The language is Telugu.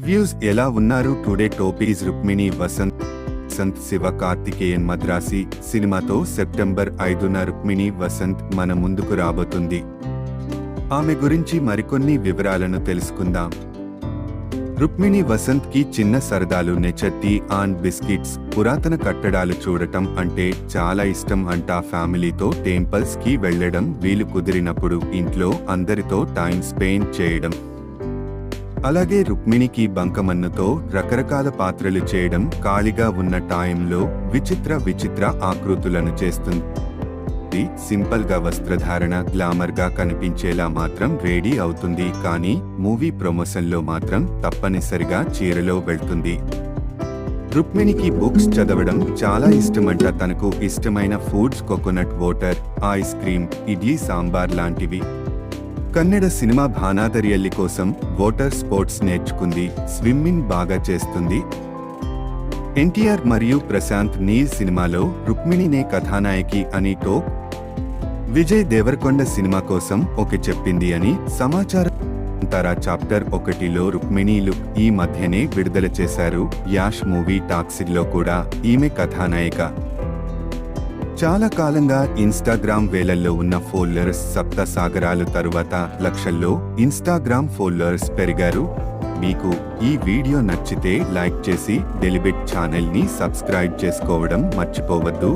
రివ్యూస్ ఎలా ఉన్నారు? టుడే టోపీస్ రుక్మిణి వసంత్ శివకార్తికేయన్ మద్రాసి సినిమాతో సెప్టెంబర్ 5న రుక్మిణి వసంత్ మన ముందుకు రాబోతుంది. ఆమె గురించి మరికొన్ని వివరాలను తెలుసుకుందాం. రుక్మిణి వసంత్ కి చిన్న సరదాలు, నేచర్, టీ అండ్ బిస్కెట్స్, పురాతన కట్టడాలు చూడటం అంటే చాలా ఇష్టం అంట. ఫ్యామిలీతో టెంపుల్స్ కి వెళ్లడం, వీలు కుదిరినప్పుడు ఇంట్లో అందరితో టైం స్పెండ్ చేయడం. అలాగే రుక్మిణికి బంకమన్నుతో రకరకాల పాత్రలు చేయడం, ఖాళీగా ఉన్న టైంలో విచిత్ర ఆకృతులను చేస్తుంది. సింపుల్ గా వస్త్రధారణ, గ్లామర్ గా కనిపించేలా మాత్రం రెడీ అవుతుంది. కానీ మూవీ ప్రమోషన్ లో మాత్రం తప్పనిసరిగా చీరలో వెళ్తుంది. రుక్మిణికి బుక్స్ చదవడం చాలా ఇష్టమంట. తనకు ఇష్టమైన foods coconut water, ice cream, idli sambar లాంటివి. కన్నడ సినిమా భానాదరియల్లి కోసం వాటర్ స్పోర్ట్స్ నేర్చుకుంది. స్విమ్మింగ్ బాగా చేస్తుంది. ఎన్టీఆర్ మరియు ప్రశాంత్ నీల్ సినిమాలో రుక్మిణినే కథానాయకి అని టాక్. విజయ్ దేవరకొండ సినిమా కోసం ఓకే చెప్పింది అని సమాచారం. తారా చాప్టర్ 1లో రుక్మిణి లుక్ ఈ మధ్యనే విడుదల చేశారు. యాష్ మూవీ టాక్సిడ్లో కూడా ఈమె కథానాయిక. చాలా కాలంగా ఇన్స్టాగ్రామ్ వేలల్లో ఉన్న ఫాలోవర్స్ సప్త సాగరాలు తరువాత లక్షల్లో ఇన్స్టాగ్రామ్ ఫాలోవర్స్ పెరిగారు. మీకు ఈ వీడియో నచ్చితే లైక్ చేసి డెలిబెట్ ఛానల్ ని సబ్స్క్రైబ్ చేసుకోవడం మర్చిపోవద్దు.